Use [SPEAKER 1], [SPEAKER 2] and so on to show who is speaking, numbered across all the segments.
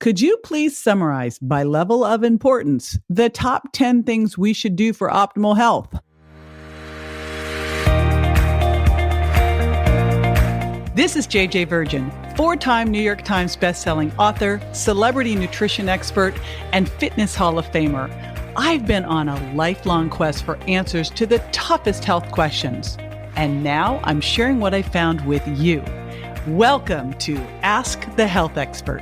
[SPEAKER 1] Could you please summarize by level of importance the top 10 things we should do for optimal health? This is JJ Virgin, 4-time New York Times bestselling author, celebrity nutrition expert, and fitness Hall of Famer. I've been on a lifelong quest for answers to the toughest health questions. And now I'm sharing what I found with you. Welcome to Ask the Health Expert.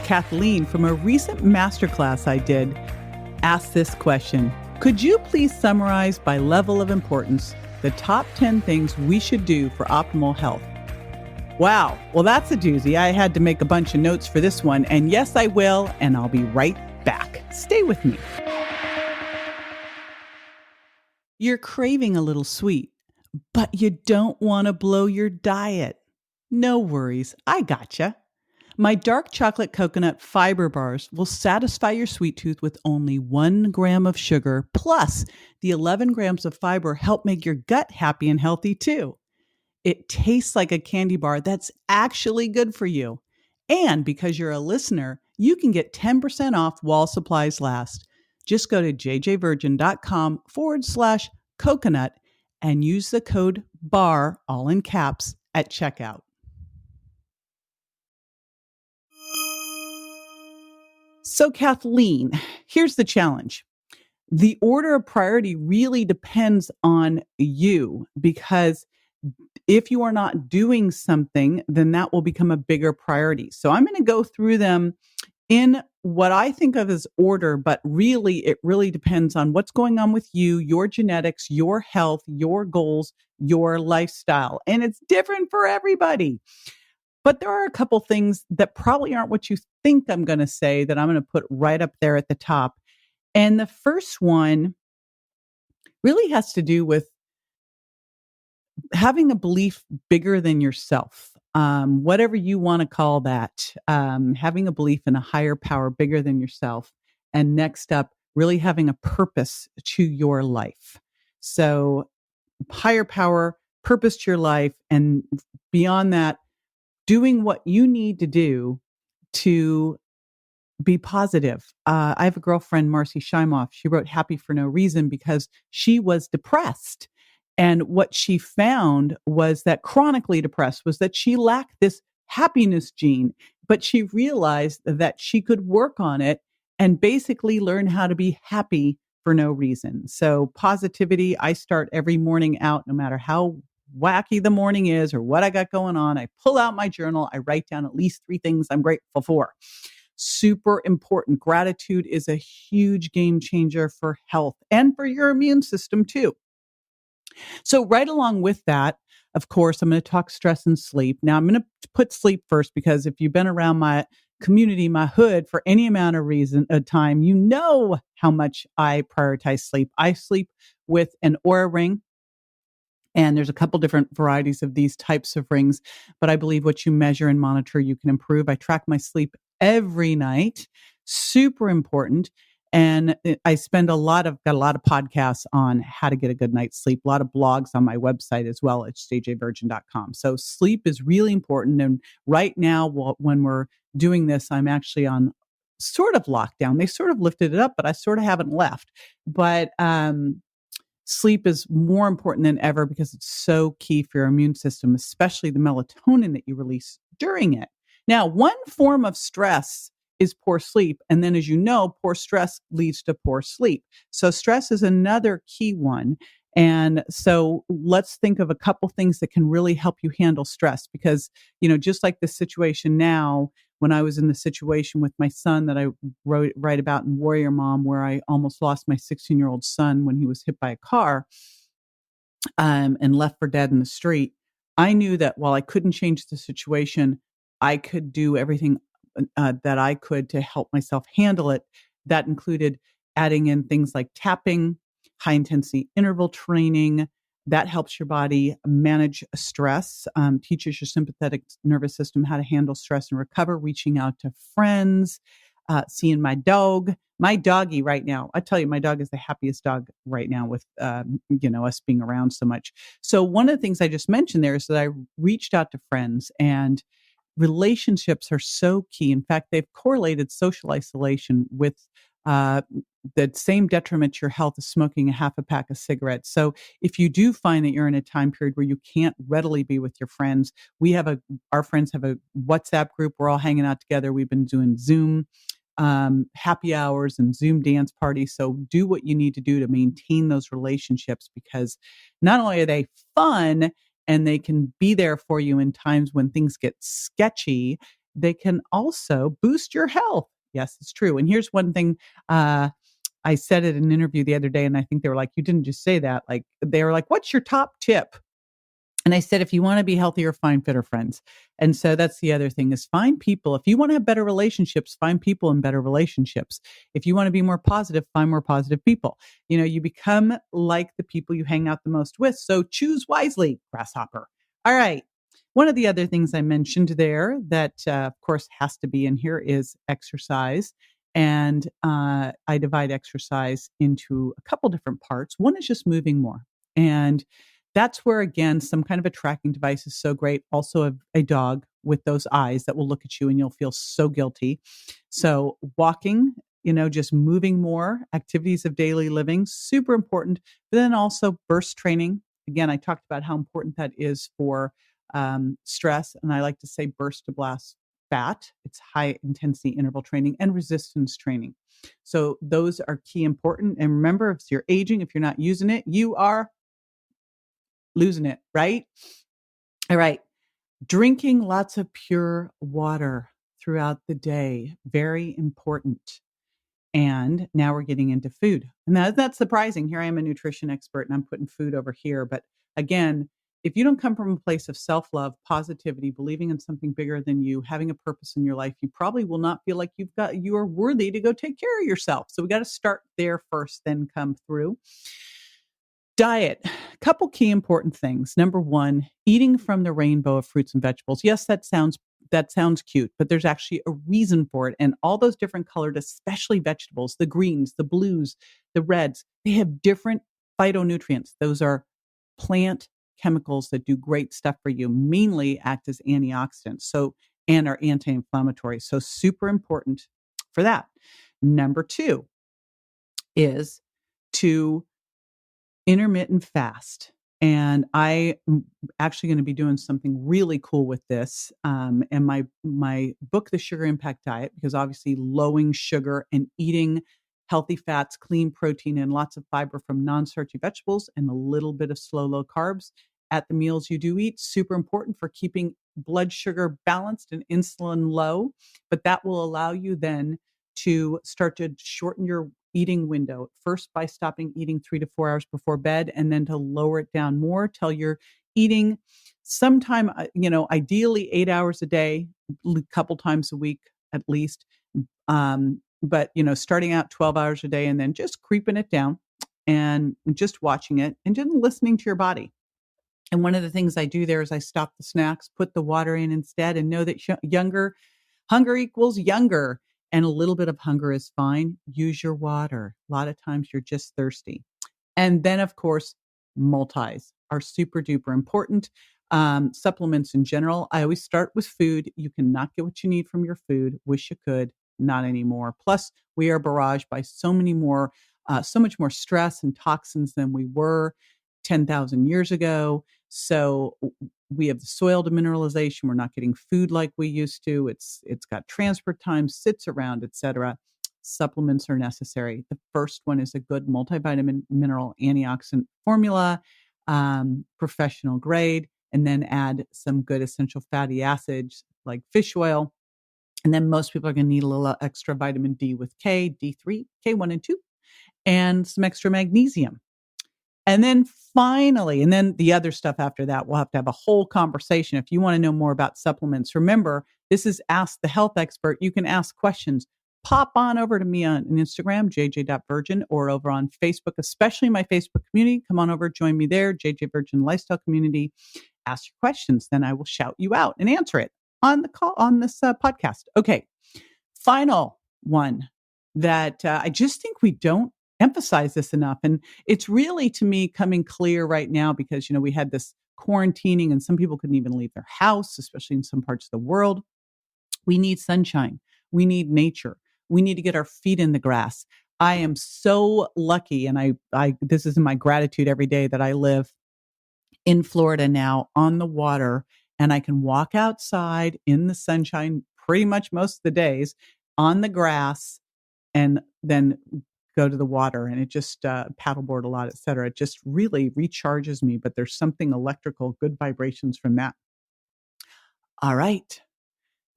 [SPEAKER 1] Kathleen, from a recent masterclass I did, asked this question. Could you please summarize by level of importance the top 10 things we should do for optimal health? Wow. Well, that's a doozy. I had to make a bunch of notes for this one. And yes, I will. And I'll be right back. Stay with me. You're craving a little sweet, but you don't want to blow your diet. No worries. I gotcha. My dark chocolate coconut fiber bars will satisfy your sweet tooth with only 1 gram of sugar, plus the 11 grams of fiber help make your gut happy and healthy too. It tastes like a candy bar that's actually good for you. And because you're a listener, you can get 10% off while supplies last. Just go to jjvirgin.com/coconut and use the code BAR, all in caps, at checkout. So Kathleen, here's the challenge. The order of priority really depends on you, because if you are not doing something, then that will become a bigger priority. So I'm going to go through them in what I think of as order, but really, it really depends on what's going on with you, your genetics, your health, your goals, your lifestyle. And it's different for everybody. But there are a couple things that probably aren't what you think I'm going to say that I'm going to put right up there at the top. And the first one really has to do with having a belief bigger than yourself, whatever you want to call that, having a belief in a higher power bigger than yourself. And next up, really having a purpose to your life. So higher power, purpose to your life. And beyond that, doing what you need to do to be positive. I have a girlfriend, Marcy Shimoff. She wrote Happy for No Reason because she was depressed. And what she found was that chronically depressed was that she lacked this happiness gene, but she realized that she could work on it and basically learn how to be happy for no reason. So positivity, I start every morning out, no matter how wacky the morning is or what I got going on. I pull out my journal. I write down at least 3 things I'm grateful for. Super important. Gratitude is a huge game changer for health and for your immune system too. So right along with that, of course, I'm going to talk stress and sleep. Now I'm going to put sleep first, because if you've been around my community, my hood, for any amount of time, you know how much I prioritize sleep. I sleep with an Oura ring. And there's a couple different varieties of these types of rings, but I believe what you measure and monitor, you can improve. I track my sleep every night. Super important. And I got a lot of podcasts on how to get a good night's sleep, a lot of blogs on my website as well at jjvirgin.com. So sleep is really important. And right now, when we're doing this, I'm actually on sort of lockdown. They sort of lifted it up, but I sort of haven't left. But, sleep is more important than ever because it's so key for your immune system, especially the melatonin that you release during it. Now, one form of stress is poor sleep. And then, as you know, poor stress leads to poor sleep. So stress is another key one. And so let's think of a couple things that can really help you handle stress, because, just like the situation now, when I was in the situation with my son that I write about in Warrior Mom, where I almost lost my 16-year-old son when he was hit by a car and left for dead in the street, I knew that while I couldn't change the situation, I could do everything that I could to help myself handle it. That included adding in things like tapping, high intensity interval training. That helps your body manage stress, teaches your sympathetic nervous system how to handle stress and recover, reaching out to friends, seeing my doggy right now. I tell you, my dog is the happiest dog right now with, us being around so much. So one of the things I just mentioned there is that I reached out to friends, and relationships are so key. In fact, they've correlated social isolation with uh, the same detriment to your health as smoking a half a pack of cigarettes. So if you do find that you're in a time period where you can't readily be with your friends, our friends have a WhatsApp group. We're all hanging out together. We've been doing Zoom happy hours and Zoom dance parties. So do what you need to do to maintain those relationships, because not only are they fun and they can be there for you in times when things get sketchy, they can also boost your health. Yes, it's true. And here's one thing I said at an interview the other day, and I think they were like, "You didn't just say that." Like, they were like, "What's your top tip?" And I said, if you want to be healthier, find fitter friends. And so that's the other thing, is find people. If you want to have better relationships, find people in better relationships. If you want to be more positive, find more positive people. You become like the people you hang out the most with. So choose wisely, grasshopper. All right. One of the other things I mentioned there that, of course, has to be in here is exercise. And I divide exercise into a couple different parts. One is just moving more. And that's where, again, some kind of a tracking device is so great. Also, a dog with those eyes that will look at you and you'll feel so guilty. So walking, just moving more, activities of daily living, super important. But then also burst training. Again, I talked about how important that is for stress. And I like to say burst to blast fat. It's high intensity interval training and resistance training. So those are key important. And remember, if you're aging, if you're not using it, you are losing it, right? All right. Drinking lots of pure water throughout the day, very important. And now we're getting into food. And that's surprising. Here I am, a nutrition expert, and I'm putting food over here. But again, if you don't come from a place of self-love, positivity, believing in something bigger than you, having a purpose in your life, you probably will not feel like you are worthy to go take care of yourself. So we got to start there first, then come through. Diet. A couple key important things. Number one, eating from the rainbow of fruits and vegetables. Yes, that sounds cute, but there's actually a reason for it. And all those different colored, especially vegetables, the greens, the blues, the reds, they have different phytonutrients. Those are plant chemicals that do great stuff for you, mainly act as antioxidants. And are anti-inflammatory. So super important for that. Number two is to intermittent fast. And I am actually going to be doing something really cool with this. And my book, The Sugar Impact Diet, because obviously lowering sugar and eating healthy fats, clean protein, and lots of fiber from non-starchy vegetables and a little bit of slow, low carbs at the meals you do eat, super important for keeping blood sugar balanced and insulin low. But that will allow you then to start to shorten your eating window, first by stopping eating 3 to 4 hours before bed, and then to lower it down more till you're eating sometime, ideally 8 hours a day, a couple times a week at least. But starting out 12 hours a day and then just creeping it down and just watching it and just listening to your body. And one of the things I do there is I stop the snacks, put the water in instead, and know that hunger equals younger. And a little bit of hunger is fine. Use your water. A lot of times you're just thirsty. And then, of course, multis are super duper important. Supplements in general. I always start with food. You cannot get what you need from your food. Wish you could, not anymore. Plus, we are barraged by so much more stress and toxins than we were 10,000 years ago. So we have the soil demineralization. We're not getting food like we used to. It's got transport time, sits around, etc. Supplements are necessary. The first one is a good multivitamin mineral antioxidant formula, professional grade, and then add some good essential fatty acids like fish oil. And then most people are going to need a little extra vitamin D with K, D3, K1 and 2, and some extra magnesium. And then finally, and then the other stuff after that, we'll have to have a whole conversation. If you want to know more about supplements, remember, this is Ask the Health Expert. You can ask questions. Pop on over to me on Instagram, jj.virgin, or over on Facebook, especially my Facebook community. Come on over, join me there, JJ Virgin Lifestyle Community. Ask your questions. Then I will shout you out and answer it on the call on this podcast. Okay. Final one that I just think we don't emphasize this enough. And it's really, to me, coming clear right now because, we had this quarantining and some people couldn't even leave their house, especially in some parts of the world. We need sunshine. We need nature. We need to get our feet in the grass. I am so lucky, and I this is my gratitude every day that I live in Florida now on the water, and I can walk outside in the sunshine pretty much most of the days on the grass and then go to the water, and it just paddleboard a lot, et cetera. It just really recharges me, but there's something electrical, good vibrations from that. All right.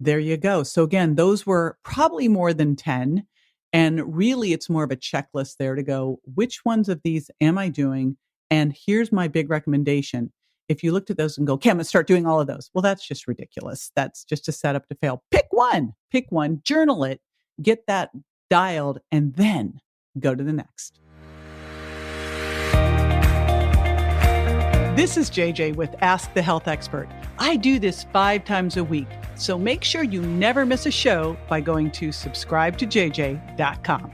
[SPEAKER 1] There you go. So again, those were probably more than 10. And really, it's more of a checklist there to go, which ones of these am I doing? And here's my big recommendation. If you looked at those and go, okay, I'm going to start doing all of those. Well, that's just ridiculous. That's just a setup to fail. Pick one, journal it, get that dialed, and then go to the next. This is JJ with Ask the Health Expert. I do this 5 times a week, so make sure you never miss a show by going to subscribetoJJ.com.